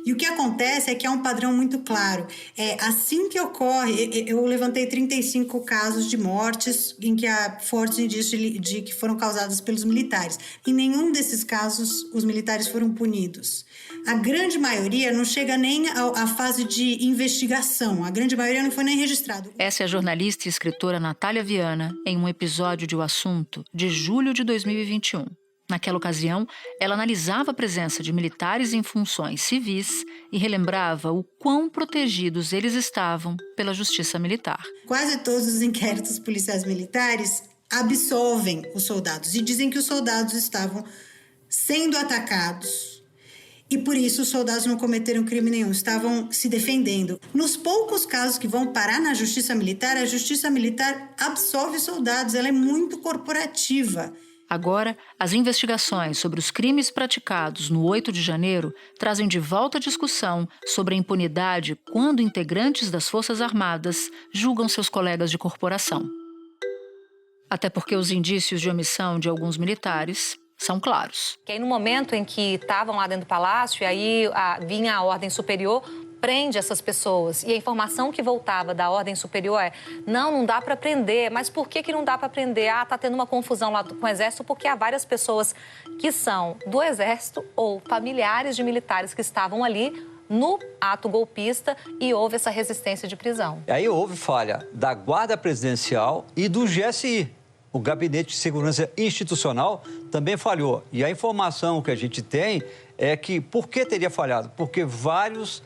E o que acontece é que há um padrão muito claro. Assim que ocorre, eu levantei 35 casos de mortes em que há fortes indícios de que foram causadas pelos militares. Em nenhum desses casos, os militares foram punidos. A grande maioria não chega nem à fase de investigação. A grande maioria não foi nem registrado. Essa é a jornalista e escritora Natália Viana, em um episódio de O Assunto, de julho de 2021. Naquela ocasião, ela analisava a presença de militares em funções civis e relembrava o quão protegidos eles estavam pela justiça militar. Quase todos os inquéritos policiais militares absolvem os soldados e dizem que os soldados estavam sendo atacados e por isso os soldados não cometeram crime nenhum, estavam se defendendo. Nos poucos casos que vão parar na justiça militar, a justiça militar absolve os soldados, ela é muito corporativa. Agora, as investigações sobre os crimes praticados no 8 de janeiro trazem de volta a discussão sobre a impunidade quando integrantes das Forças Armadas julgam seus colegas de corporação. Até porque os indícios de omissão de alguns militares são claros. Que aí, no momento em que estavam lá dentro do palácio, e aí vinha a ordem superior, prende essas pessoas. E a informação que voltava da ordem superior não dá para prender. Mas por que não dá para prender? Tá tendo uma confusão lá com o Exército, porque há várias pessoas que são do Exército ou familiares de militares que estavam ali no ato golpista e houve essa resistência de prisão. E aí houve falha da Guarda Presidencial e do GSI. O Gabinete de Segurança Institucional também falhou. E a informação que a gente tem é que, por que teria falhado? Porque vários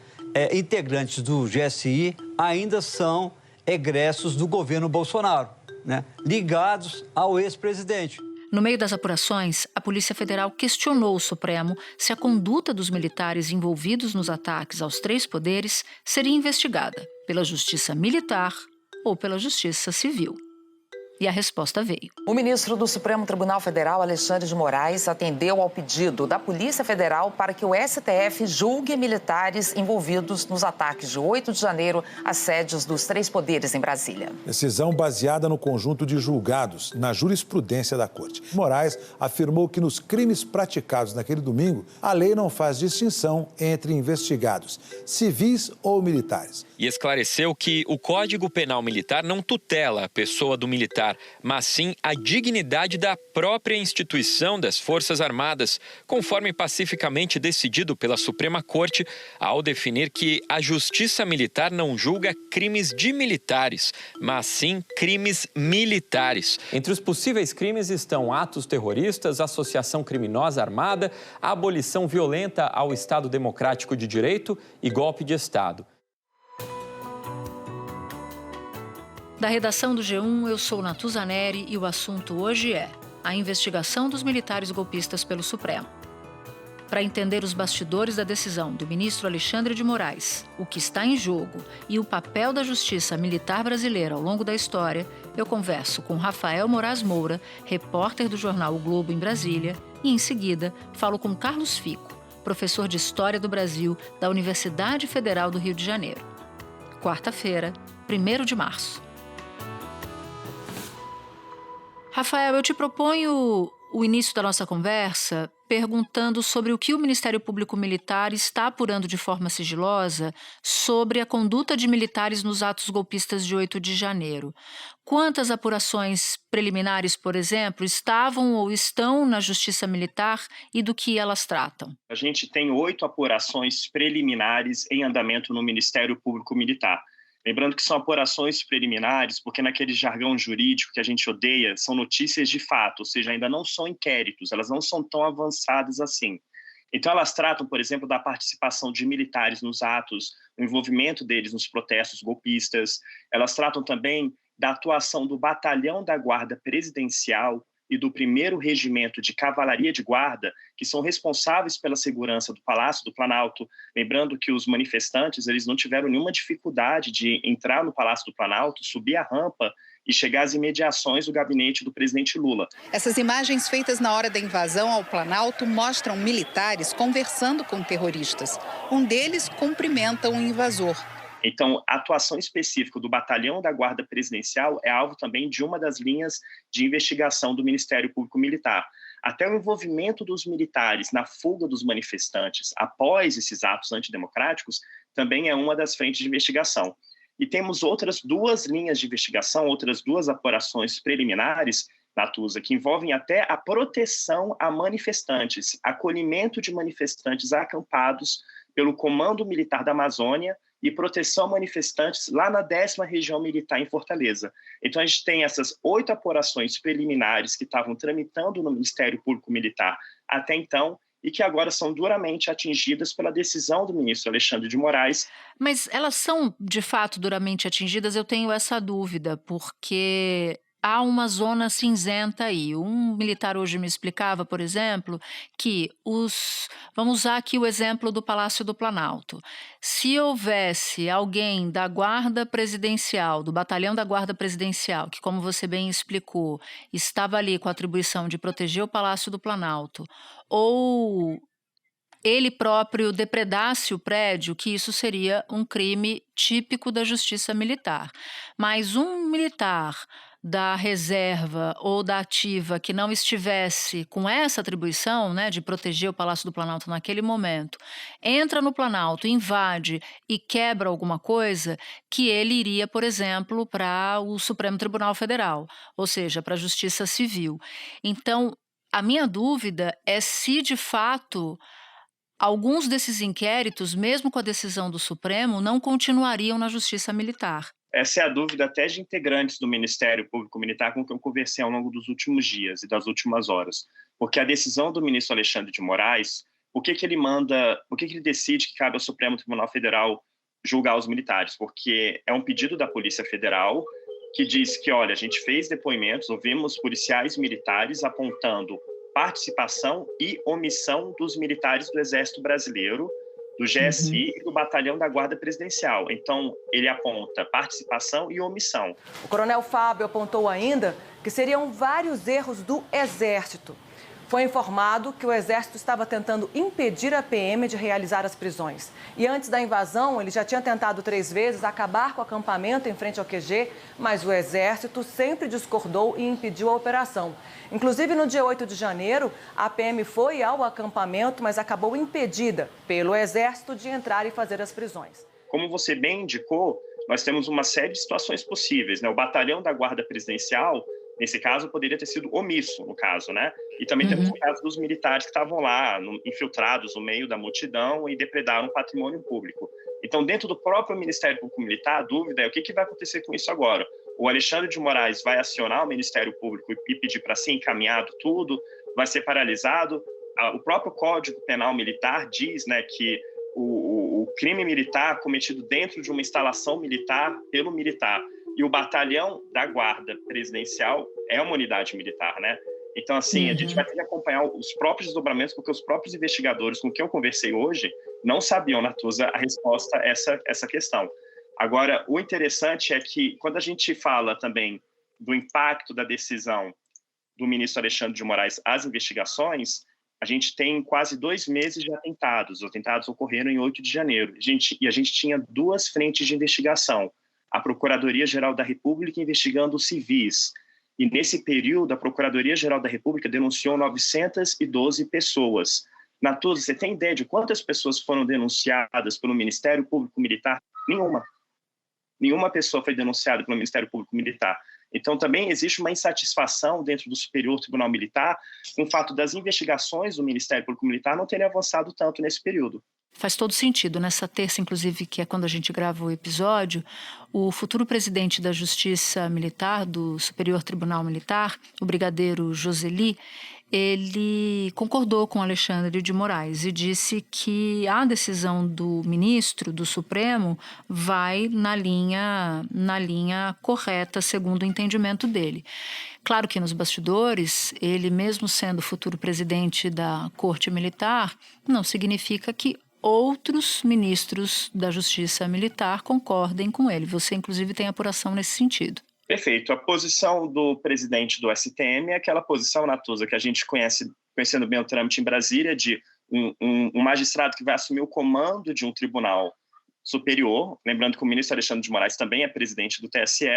integrantes do GSI ainda são egressos do governo Bolsonaro, né? Ligados ao ex-presidente. No meio das apurações, a Polícia Federal questionou o Supremo se a conduta dos militares envolvidos nos ataques aos 3 poderes seria investigada pela Justiça Militar ou pela Justiça Civil. E a resposta veio. O ministro do Supremo Tribunal Federal, Alexandre de Moraes, atendeu ao pedido da Polícia Federal para que o STF julgue militares envolvidos nos ataques de 8 de janeiro às sedes dos 3 poderes em Brasília. Decisão baseada no conjunto de julgados na jurisprudência da Corte. Moraes afirmou que nos crimes praticados naquele domingo, a lei não faz distinção entre investigados, civis ou militares. E esclareceu que o Código Penal Militar não tutela a pessoa do militar, mas sim a dignidade da própria instituição das Forças Armadas, conforme pacificamente decidido pela Suprema Corte, ao definir que a Justiça Militar não julga crimes de militares, mas sim crimes militares. Entre os possíveis crimes estão atos terroristas, associação criminosa armada, abolição violenta ao Estado Democrático de Direito e golpe de Estado. Da redação do G1, eu sou Natuza Neri e o assunto hoje é a investigação dos militares golpistas pelo Supremo. Para entender os bastidores da decisão do ministro Alexandre de Moraes, o que está em jogo e o papel da justiça militar brasileira ao longo da história, eu converso com Rafael Moraes Moura, repórter do jornal O Globo em Brasília, e em seguida falo com Carlos Fico, professor de História do Brasil da Universidade Federal do Rio de Janeiro. Quarta-feira, 1º de março. Rafael, eu te proponho o início da nossa conversa perguntando sobre o que o Ministério Público Militar está apurando de forma sigilosa sobre a conduta de militares nos atos golpistas de 8 de janeiro. Quantas apurações preliminares, por exemplo, estavam ou estão na Justiça Militar e do que elas tratam? A gente tem 8 apurações preliminares em andamento no Ministério Público Militar. Lembrando que são apurações preliminares, porque naquele jargão jurídico que a gente odeia, são notícias de fato, ou seja, ainda não são inquéritos, elas não são tão avançadas assim. Então, elas tratam, por exemplo, da participação de militares nos atos, o envolvimento deles nos protestos golpistas, elas tratam também da atuação do Batalhão da Guarda Presidencial e do 1º Regimento de Cavalaria de Guarda, que são responsáveis pela segurança do Palácio do Planalto. Lembrando que os manifestantes eles não tiveram nenhuma dificuldade de entrar no Palácio do Planalto, subir a rampa e chegar às imediações do gabinete do presidente Lula. Essas imagens feitas na hora da invasão ao Planalto mostram militares conversando com terroristas. Um deles cumprimenta um invasor. Então, a atuação específica do Batalhão da Guarda Presidencial é alvo também de uma das linhas de investigação do Ministério Público Militar. até o envolvimento dos militares na fuga dos manifestantes após esses atos antidemocráticos, também é uma das frentes de investigação. E temos outras 2 linhas de investigação, outras 2 apurações preliminares, Natuza, que envolvem até a proteção a manifestantes, acolhimento de manifestantes acampados pelo Comando Militar da Amazônia e proteção a manifestantes lá na 10ª Região Militar em Fortaleza. Então, a gente tem essas 8 apurações preliminares que estavam tramitando no Ministério Público Militar até então e que agora são duramente atingidas pela decisão do ministro Alexandre de Moraes. Mas elas são, de fato, duramente atingidas? Eu tenho essa dúvida, porque há uma zona cinzenta aí. Um militar hoje me explicava, por exemplo, que vamos usar aqui o exemplo do Palácio do Planalto. Se houvesse alguém da Guarda Presidencial, do Batalhão da Guarda Presidencial, que, como você bem explicou, estava ali com a atribuição de proteger o Palácio do Planalto, ou ele próprio depredasse o prédio, que isso seria um crime típico da justiça militar. Mas um militar da reserva ou da ativa que não estivesse com essa atribuição, né, de proteger o Palácio do Planalto naquele momento, entra no Planalto, invade e quebra alguma coisa, que ele iria, por exemplo, para o Supremo Tribunal Federal, ou seja, para a Justiça Civil. Então, a minha dúvida é se, de fato, alguns desses inquéritos, mesmo com a decisão do Supremo, não continuariam na Justiça Militar. Essa é a dúvida até de integrantes do Ministério Público Militar com quem eu conversei ao longo dos últimos dias e das últimas horas. Porque a decisão do ministro Alexandre de Moraes, por que ele decide que cabe ao Supremo Tribunal Federal julgar os militares? Porque é um pedido da Polícia Federal que diz que, olha, a gente fez depoimentos, ouvimos policiais militares apontando participação e omissão dos militares do Exército Brasileiro, do GSI e do Batalhão da Guarda Presidencial. Então, ele aponta participação e omissão. O coronel Fábio apontou ainda que seriam vários erros do Exército. Foi informado que o Exército estava tentando impedir a PM de realizar as prisões. E antes da invasão, ele já tinha tentado 3 vezes acabar com o acampamento em frente ao QG, mas o Exército sempre discordou e impediu a operação. Inclusive, no dia 8 de janeiro, a PM foi ao acampamento, mas acabou impedida pelo Exército de entrar e fazer as prisões. Como você bem indicou, nós temos uma série de situações possíveis, né? O Batalhão da Guarda Presidencial, nesse caso, poderia ter sido omisso, no caso, né? E também temos o caso dos militares que estavam lá, infiltrados no meio da multidão e depredaram o patrimônio público. Então, dentro do próprio Ministério Público Militar, a dúvida é o que vai acontecer com isso agora? O Alexandre de Moraes vai acionar o Ministério Público e pedir para ser encaminhado tudo? Vai ser paralisado? O próprio Código Penal Militar diz, né, que o crime militar cometido dentro de uma instalação militar pelo militar. E o Batalhão da Guarda Presidencial é uma unidade militar, né? Então, assim, a gente vai ter que acompanhar os próprios desdobramentos, porque os próprios investigadores com quem eu conversei hoje não sabiam, Natuza, a resposta a essa questão. Agora, o interessante é que, quando a gente fala também do impacto da decisão do ministro Alexandre de Moraes às investigações, a gente tem quase 2 meses de atentados. Os atentados ocorreram em 8 de janeiro. E a gente tinha 2 frentes de investigação. A Procuradoria-Geral da República investigando os civis. E, nesse período, a Procuradoria-Geral da República denunciou 912 pessoas. Natuza, você tem ideia de quantas pessoas foram denunciadas pelo Ministério Público Militar? Nenhuma. Nenhuma pessoa foi denunciada pelo Ministério Público Militar. Então, também existe uma insatisfação dentro do Superior Tribunal Militar com o fato das investigações do Ministério Público Militar não terem avançado tanto nesse período. Faz todo sentido. Nessa terça, inclusive, que é quando a gente grava o episódio, o futuro presidente da Justiça Militar, do Superior Tribunal Militar, o brigadeiro Joseli, ele concordou com Alexandre de Moraes e disse que a decisão do ministro do Supremo vai na linha correta, segundo o entendimento dele. Claro que nos bastidores, ele mesmo sendo futuro presidente da Corte Militar, não significa que outros ministros da Justiça Militar concordem com ele. Você, inclusive, tem apuração nesse sentido. Perfeito. A posição do presidente do STM é aquela posição, Natuza, que a gente conhecendo bem o trâmite em Brasília, de um magistrado que vai assumir o comando de um tribunal superior, lembrando que o ministro Alexandre de Moraes também é presidente do TSE,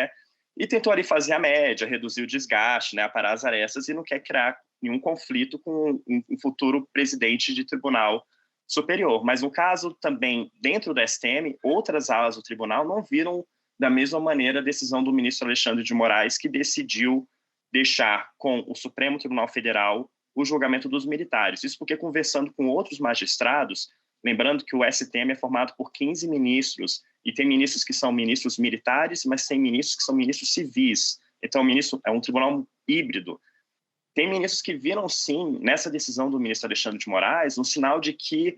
e tentou ali fazer a média, reduzir o desgaste, né, aparar as arestas, e não quer criar nenhum conflito com um futuro presidente de tribunal superior. Mas no caso também, dentro do STM, outras alas do tribunal não viram da mesma maneira a decisão do ministro Alexandre de Moraes, que decidiu deixar com o Supremo Tribunal Federal o julgamento dos militares. Isso porque, conversando com outros magistrados, lembrando que o STM é formado por 15 ministros, e tem ministros que são ministros militares, mas tem ministros que são ministros civis. Então, o ministro é um tribunal híbrido. Tem ministros que viram, sim, nessa decisão do ministro Alexandre de Moraes, um sinal de que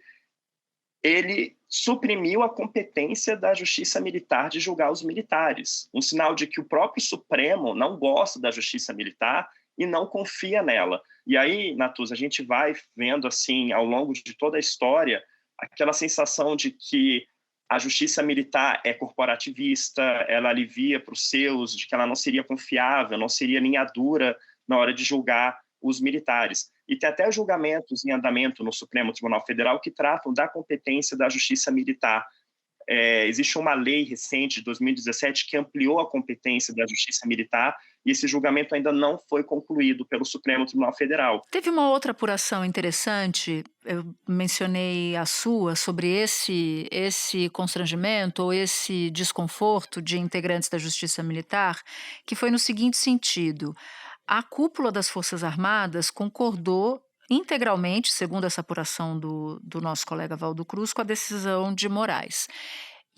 ele suprimiu a competência da Justiça Militar de julgar os militares. Um sinal de que o próprio Supremo não gosta da Justiça Militar e não confia nela. E aí, Natuza, a gente vai vendo, assim, ao longo de toda a história, aquela sensação de que a Justiça Militar é corporativista, ela alivia para os seus, de que ela não seria confiável, não seria linha dura na hora de julgar os militares. E tem até julgamentos em andamento no Supremo Tribunal Federal que tratam da competência da Justiça Militar. Existe uma lei recente, de 2017, que ampliou a competência da Justiça Militar, e esse julgamento ainda não foi concluído pelo Supremo Tribunal Federal. Teve uma outra apuração interessante, eu mencionei a sua, sobre esse constrangimento ou esse desconforto de integrantes da Justiça Militar, que foi no seguinte sentido: a cúpula das Forças Armadas concordou integralmente, segundo essa apuração do nosso colega Valdo Cruz, com a decisão de Moraes.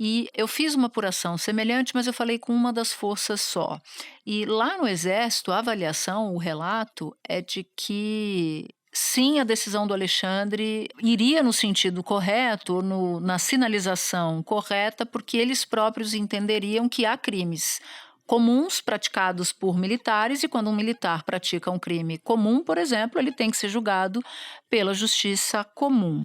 E eu fiz uma apuração semelhante, mas eu falei com uma das forças só. E lá no Exército, a avaliação, o relato é de que sim, a decisão do Alexandre iria no sentido correto, na sinalização correta, porque eles próprios entenderiam que há crimes comuns praticados por militares, e quando um militar pratica um crime comum, por exemplo, ele tem que ser julgado pela justiça comum.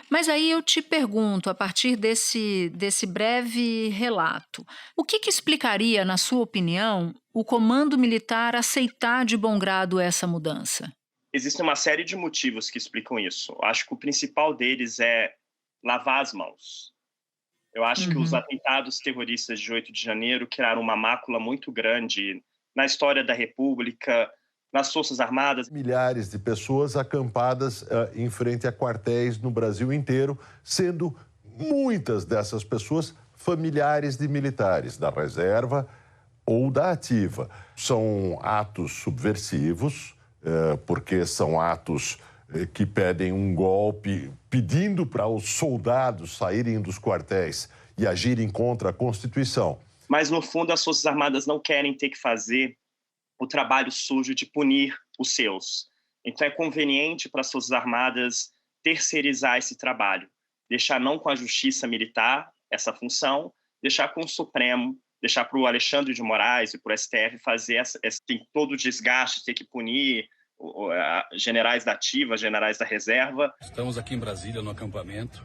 Mas aí eu te pergunto, a partir desse breve relato, o que explicaria, na sua opinião, o comando militar aceitar de bom grado essa mudança? Existe uma série de motivos que explicam isso. Acho que o principal deles é lavar as mãos. Eu acho que os atentados terroristas de 8 de janeiro criaram uma mácula muito grande na história da República, nas Forças Armadas. Milhares de pessoas acampadas em frente a quartéis no Brasil inteiro, sendo muitas dessas pessoas familiares de militares da reserva ou da ativa. São atos subversivos, porque são atos que pedem um golpe, pedindo para os soldados saírem dos quartéis e agirem contra a Constituição. Mas, no fundo, as Forças Armadas não querem ter que fazer o trabalho sujo de punir os seus. Então, é conveniente para as Forças Armadas terceirizar esse trabalho, deixar não com a Justiça Militar essa função, deixar com o Supremo, deixar para o Alexandre de Moraes e para o STF fazer todo o desgaste, ter que punir generais da ativa, generais da reserva. Estamos aqui em Brasília, no acampamento.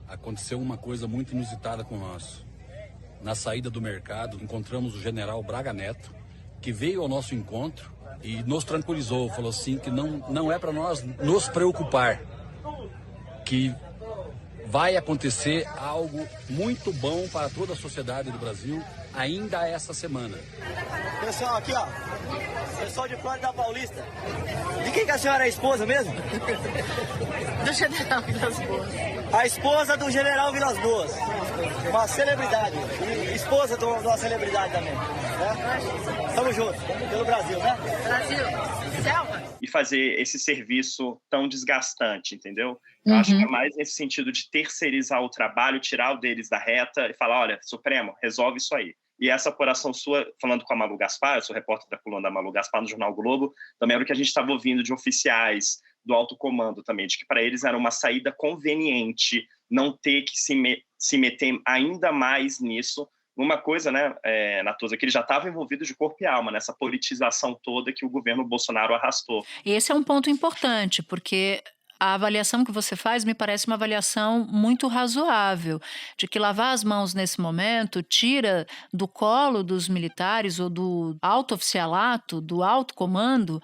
Aconteceu uma coisa muito inusitada com nós. Na saída do mercado, encontramos o general Braga Neto, que veio ao nosso encontro e nos tranquilizou, falou assim que não é para nós nos preocupar, que vai acontecer algo muito bom para toda a sociedade do Brasil ainda essa semana. Pessoal, aqui ó, pessoal de Flórida Paulista, de quem que a senhora é a esposa mesmo? Do General Vilas Boas. A esposa do General Vilas Boas, uma celebridade, esposa de uma celebridade também, né? Estamos juntos, pelo Brasil, né? Brasil, selva. E fazer esse serviço tão desgastante, entendeu? Eu acho que é mais nesse sentido de terceirizar o trabalho, tirar o deles da reta e falar, olha, Supremo, resolve isso aí. E essa apuração sua, falando com a Malu Gaspar, eu sou repórter da coluna da Malu Gaspar no Jornal Globo, também era o que a gente estava ouvindo de oficiais do alto comando também, de que para eles era uma saída conveniente não ter que se meter ainda mais nisso, numa coisa, né, Natuza, que ele já estava envolvido de corpo e alma nessa politização toda que o governo Bolsonaro arrastou. E esse é um ponto importante, porque a avaliação que você faz me parece uma avaliação muito razoável, de que lavar as mãos nesse momento tira do colo dos militares ou do alto oficialato, do alto comando,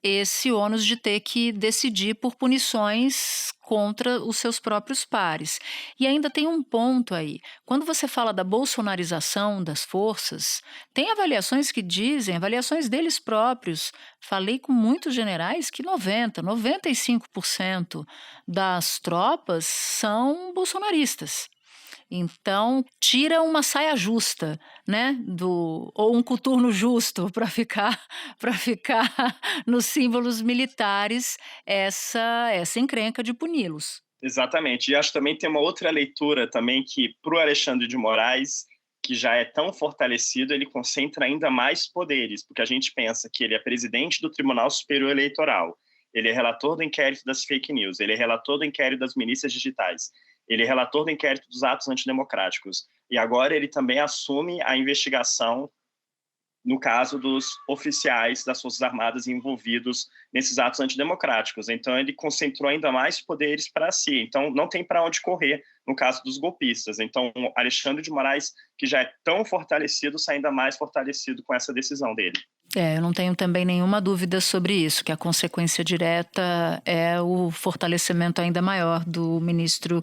esse ônus de ter que decidir por punições contra os seus próprios pares. E ainda tem um ponto aí. Quando você fala da bolsonarização das forças, tem avaliações que dizem, avaliações deles próprios. Falei com muitos generais que 95% das tropas são bolsonaristas. Então, tira uma saia justa, né? Ou um coturno justo para ficar nos símbolos militares essa encrenca de puni-los. Exatamente. E acho que também tem uma outra leitura também que, para o Alexandre de Moraes, que já é tão fortalecido, ele concentra ainda mais poderes, porque a gente pensa que ele é presidente do Tribunal Superior Eleitoral, ele é relator do inquérito das fake news, ele é relator do inquérito das milícias digitais, ele é relator do inquérito dos atos antidemocráticos. E agora ele também assume a investigação no caso dos oficiais das Forças Armadas envolvidos nesses atos antidemocráticos. Então, ele concentrou ainda mais poderes para si. Então, não tem para onde correr no caso dos golpistas. Então, Alexandre de Moraes, que já é tão fortalecido, sai ainda mais fortalecido com essa decisão dele. Eu não tenho também nenhuma dúvida sobre isso, que a consequência direta é o fortalecimento ainda maior do ministro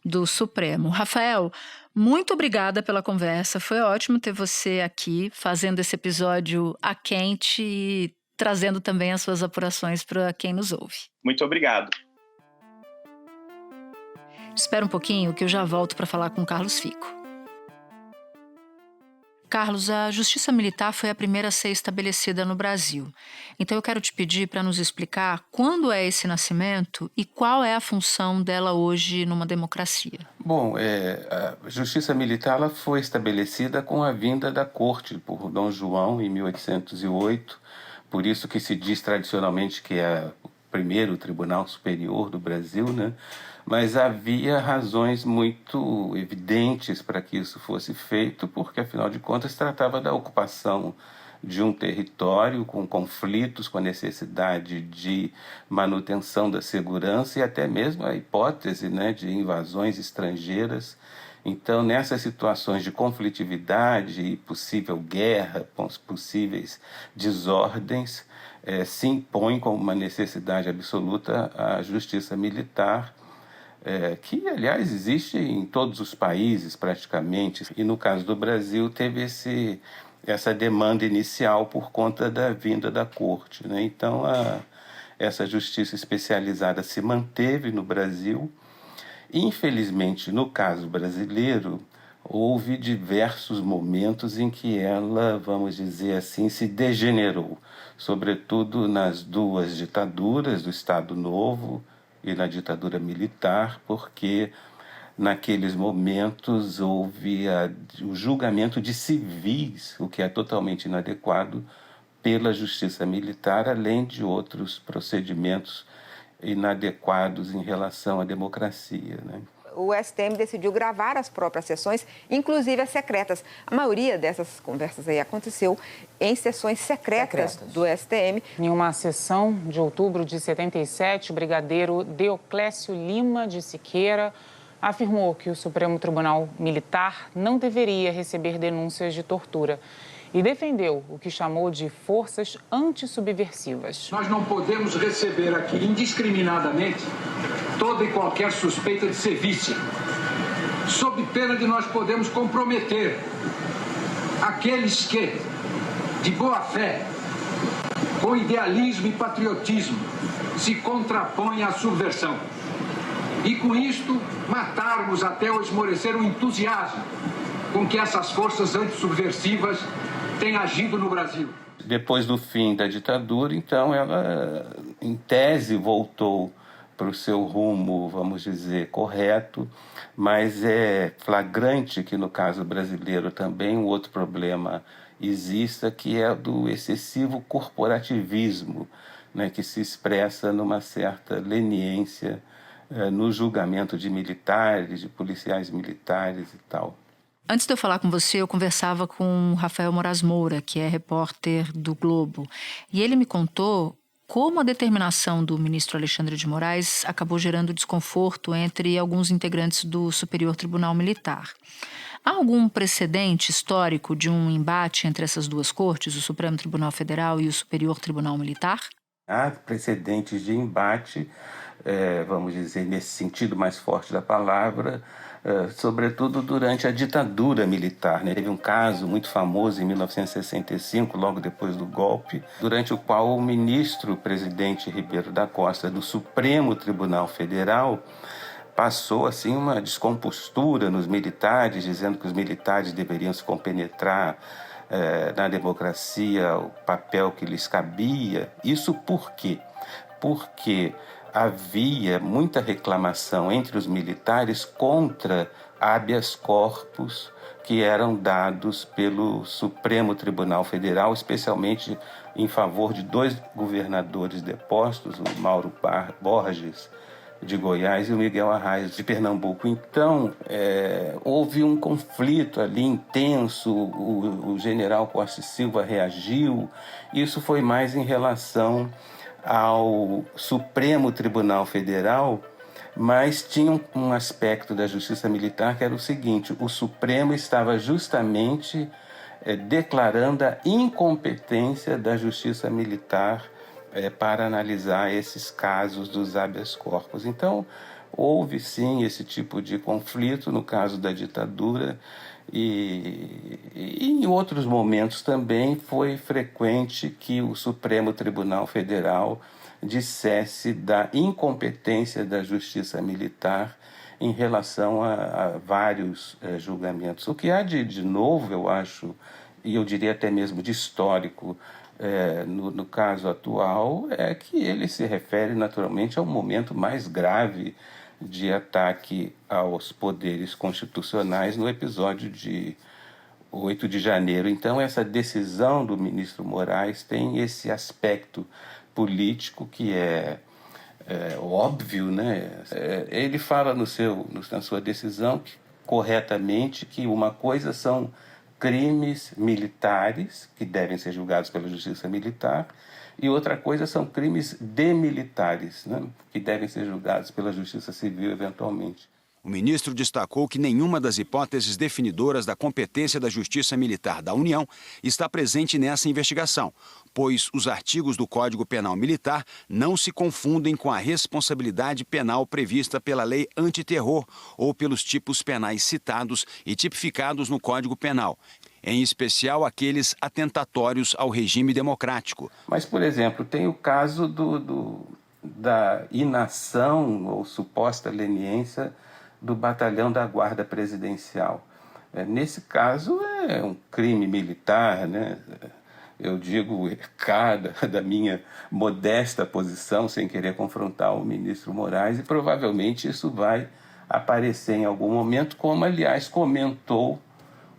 do Supremo. Rafael, muito obrigada pela conversa, foi ótimo ter você aqui fazendo esse episódio a quente e trazendo também as suas apurações para quem nos ouve. Muito obrigado. Espera um pouquinho que eu já volto para falar com o Carlos Fico. Carlos, a Justiça Militar foi a primeira a ser estabelecida no Brasil. Então eu quero te pedir para nos explicar quando é esse nascimento e qual é a função dela hoje numa democracia. Bom, a Justiça Militar ela foi estabelecida com a vinda da Corte por Dom João em 1808, por isso que se diz tradicionalmente que é o primeiro Tribunal Superior do Brasil, né? Mas havia razões muito evidentes para que isso fosse feito, porque, afinal de contas, tratava da ocupação de um território com conflitos, com a necessidade de manutenção da segurança e até mesmo a hipótese, né, de invasões estrangeiras. Então, nessas situações de conflitividade e possível guerra, possíveis desordens, se impõe como uma necessidade absoluta a justiça militar, que, aliás, existe em todos os países praticamente, e no caso do Brasil teve essa demanda inicial por conta da vinda da Corte, né? Então, essa justiça especializada se manteve no Brasil. Infelizmente, no caso brasileiro, houve diversos momentos em que ela, vamos dizer assim, se degenerou, sobretudo nas duas ditaduras do Estado Novo e na ditadura militar, porque naqueles momentos houve o julgamento de civis, o que é totalmente inadequado pela justiça militar, além de outros procedimentos inadequados em relação à democracia, né? O STM decidiu gravar as próprias sessões, inclusive as secretas. A maioria dessas conversas aí aconteceu em sessões secretas do STM. Em uma sessão de outubro de 77, o brigadeiro Deoclésio Lima de Siqueira afirmou que o Supremo Tribunal Militar não deveria receber denúncias de tortura e defendeu o que chamou de forças antissubversivas. Nós não podemos receber aqui indiscriminadamente toda e qualquer suspeita de sevícia, sob pena de nós podermos comprometer aqueles que, de boa fé, com idealismo e patriotismo, se contrapõem à subversão. E com isto, matarmos até o esmorecer o entusiasmo com que essas forças antissubversivas têm agido no Brasil. Depois do fim da ditadura, então, ela, em tese, voltou para o seu rumo, vamos dizer, correto, mas é flagrante que, no caso brasileiro, também um outro problema exista, que é do excessivo corporativismo, né, que se expressa numa certa leniência no julgamento de militares, de policiais militares e tal. Antes de eu falar com você, eu conversava com o Rafael Moraes Moura, que é repórter do Globo, e ele me contou como a determinação do ministro Alexandre de Moraes acabou gerando desconforto entre alguns integrantes do Superior Tribunal Militar. Há algum precedente histórico de um embate entre essas duas cortes, o Supremo Tribunal Federal e o Superior Tribunal Militar? Há precedentes de embate vamos dizer, nesse sentido mais forte da palavra, sobretudo durante a ditadura militar, né? Teve um caso muito famoso em 1965, logo depois do golpe, durante o qual o ministro-presidente Ribeiro da Costa do Supremo Tribunal Federal passou assim uma descompostura nos militares, dizendo que os militares deveriam se compenetrar na democracia, o papel que lhes cabia. Isso por quê? Porque havia muita reclamação entre os militares contra habeas corpus que eram dados pelo Supremo Tribunal Federal, especialmente em favor de 2 governadores depostos, o Mauro Borges, de Goiás, e o Miguel Arraes, de Pernambuco. Então, houve um conflito ali intenso, o general Costa e Silva reagiu. Isso foi mais em relação ao Supremo Tribunal Federal, mas tinha um aspecto da Justiça Militar que era o seguinte: o Supremo estava justamente declarando a incompetência da Justiça Militar para analisar esses casos dos habeas corpus. Então, houve sim esse tipo de conflito no caso da ditadura, e em outros momentos também foi frequente que o Supremo Tribunal Federal dissesse da incompetência da Justiça Militar em relação a vários julgamentos. O que há de novo, eu acho, e eu diria até mesmo de histórico, no caso atual, é que ele se refere naturalmente ao momento mais grave de ataque aos poderes constitucionais no episódio de 8 de janeiro. Então, essa decisão do ministro Moraes tem esse aspecto político que é óbvio, né? Ele fala na sua decisão corretamente que uma coisa são crimes militares, que devem ser julgados pela Justiça Militar, e outra coisa são crimes demilitares, né, que devem ser julgados pela Justiça Civil eventualmente. O ministro destacou que nenhuma das hipóteses definidoras da competência da Justiça Militar da União está presente nessa investigação, pois os artigos do Código Penal Militar não se confundem com a responsabilidade penal prevista pela Lei Antiterror ou pelos tipos penais citados e tipificados no Código Penal, em especial aqueles atentatórios ao regime democrático. Mas, por exemplo, tem o caso da inação ou suposta leniência do batalhão da Guarda Presidencial. Nesse caso, é um crime militar, né? Eu digo da minha modesta posição, sem querer confrontar o ministro Moraes, e provavelmente isso vai aparecer em algum momento, como, aliás, comentou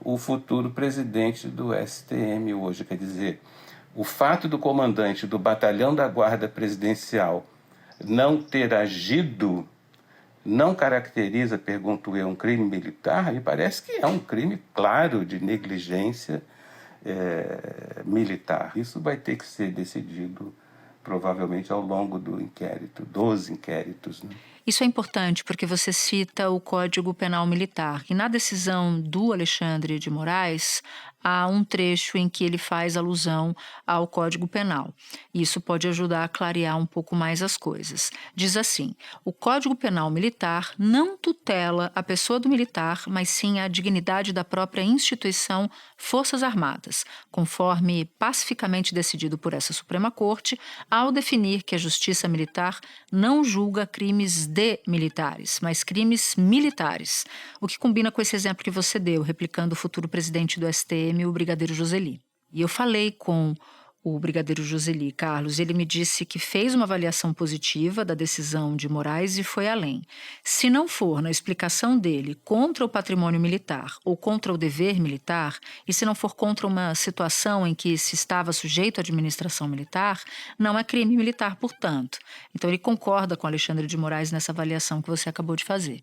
o futuro presidente do STM hoje. Quer dizer, o fato do comandante do batalhão da Guarda Presidencial não ter agido não caracteriza, pergunto eu, um crime militar? Me parece que é um crime claro de negligência militar. Isso vai ter que ser decidido provavelmente ao longo dos inquéritos, né? Isso é importante porque você cita o Código Penal Militar. E na decisão do Alexandre de Moraes, há um trecho em que ele faz alusão ao Código Penal. Isso pode ajudar a clarear um pouco mais as coisas. Diz assim: o Código Penal Militar não tutela a pessoa do militar, mas sim a dignidade da própria instituição Forças Armadas, conforme pacificamente decidido por essa Suprema Corte, ao definir que a Justiça Militar não julga crimes de militares, mas crimes militares, o que combina com esse exemplo que você deu, replicando o futuro presidente do STM, o brigadeiro Joseli. E eu falei com o brigadeiro Joseli, Carlos, ele me disse que fez uma avaliação positiva da decisão de Moraes e foi além. Se não for na explicação dele contra o patrimônio militar ou contra o dever militar, e se não for contra uma situação em que se estava sujeito à administração militar, não é crime militar, portanto. Então ele concorda com Alexandre de Moraes nessa avaliação que você acabou de fazer.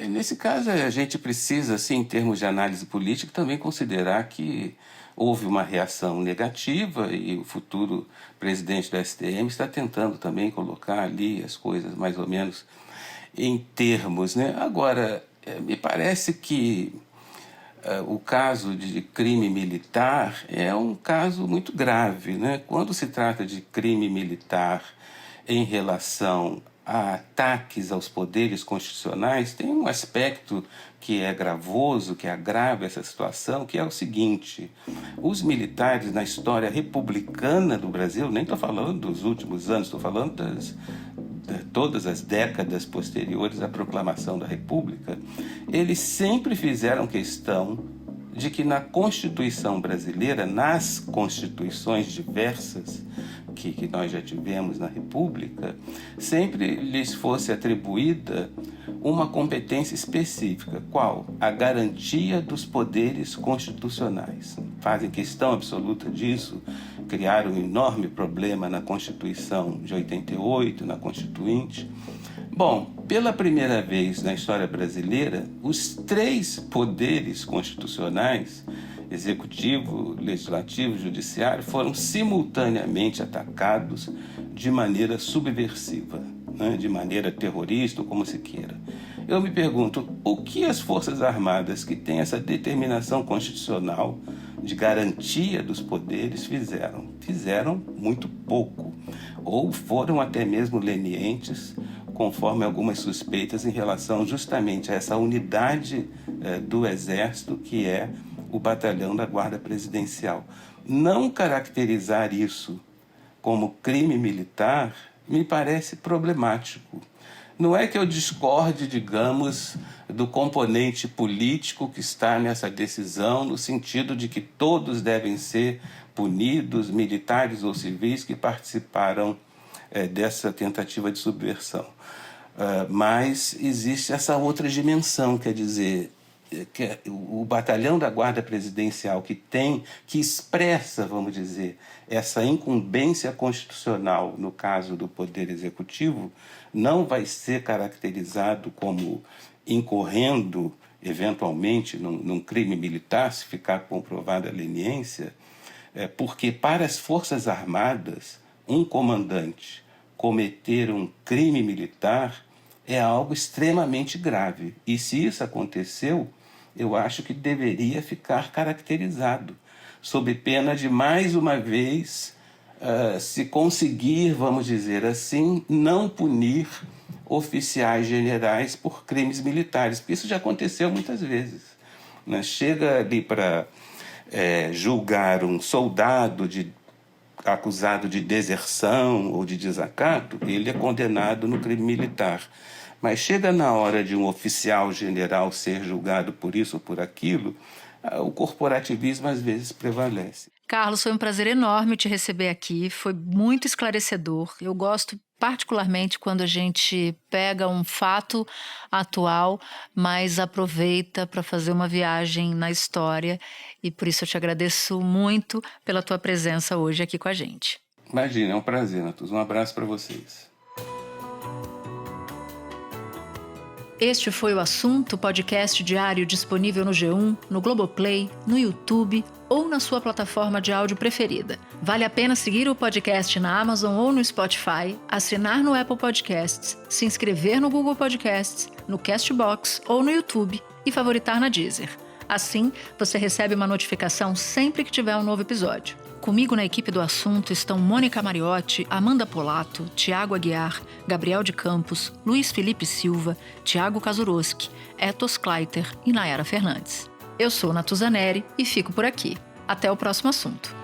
Nesse caso, a gente precisa, assim, em termos de análise política, também considerar que houve uma reação negativa e o futuro presidente do STM está tentando também colocar ali as coisas mais ou menos em termos, né? Agora, me parece que o caso de crime militar é um caso muito grave, né? Quando se trata de crime militar em relação a ataques aos poderes constitucionais, tem um aspecto que é gravoso, que agrava essa situação, que é o seguinte: os militares na história republicana do Brasil, nem estou falando dos últimos anos, estou falando de todas as décadas posteriores à proclamação da República, eles sempre fizeram questão de que na Constituição brasileira, nas constituições diversas que nós já tivemos na República, sempre lhes fosse atribuída uma competência específica. Qual? A garantia dos poderes constitucionais. Fazem questão absoluta disso, criaram um enorme problema na Constituição de 88, na Constituinte. Bom, pela primeira vez na história brasileira, os 3 poderes constitucionais, executivo, legislativo e judiciário, foram simultaneamente atacados de maneira subversiva, né? De maneira terrorista, ou como se queira. Eu me pergunto, o que as Forças Armadas, que têm essa determinação constitucional de garantia dos poderes, fizeram? Fizeram muito pouco, ou foram até mesmo lenientes, conforme algumas suspeitas em relação justamente a essa unidade do Exército, que é o batalhão da Guarda Presidencial. Não caracterizar isso como crime militar me parece problemático. Não é que eu discorde, digamos, do componente político que está nessa decisão, no sentido de que todos devem ser punidos, militares ou civis, que participaram dessa tentativa de subversão. Mas existe essa outra dimensão, quer dizer, que o batalhão da Guarda Presidencial que expressa, vamos dizer, essa incumbência constitucional no caso do Poder Executivo, não vai ser caracterizado como incorrendo, eventualmente, num crime militar, se ficar comprovada a leniência, porque para as Forças Armadas, um comandante cometer um crime militar é algo extremamente grave. E se isso aconteceu, eu acho que deveria ficar caracterizado, sob pena de, mais uma vez, se conseguir, vamos dizer assim, não punir oficiais generais por crimes militares, porque isso já aconteceu muitas vezes, né? Chega ali para julgar um soldado acusado de deserção ou de desacato, ele é condenado no crime militar. Mas chega na hora de um oficial general ser julgado por isso ou por aquilo, o corporativismo às vezes prevalece. Carlos, foi um prazer enorme te receber aqui, foi muito esclarecedor. Eu gosto particularmente quando a gente pega um fato atual, mas aproveita para fazer uma viagem na história, e por isso eu te agradeço muito pela tua presença hoje aqui com a gente. Imagina, é um prazer, Natus. Um abraço para vocês. Este foi o Assunto, podcast diário disponível no G1, no Globoplay, no YouTube ou na sua plataforma de áudio preferida. Vale a pena seguir o podcast na Amazon ou no Spotify, assinar no Apple Podcasts, se inscrever no Google Podcasts, no Castbox ou no YouTube e favoritar na Deezer. Assim, você recebe uma notificação sempre que tiver um novo episódio. Comigo na equipe do Assunto estão Mônica Mariotti, Amanda Polato, Tiago Aguiar, Gabriel de Campos, Luiz Felipe Silva, Tiago Kazuroski, Etos Kleiter e Nayara Fernandes. Eu sou Natuzaneri e fico por aqui. Até o próximo assunto.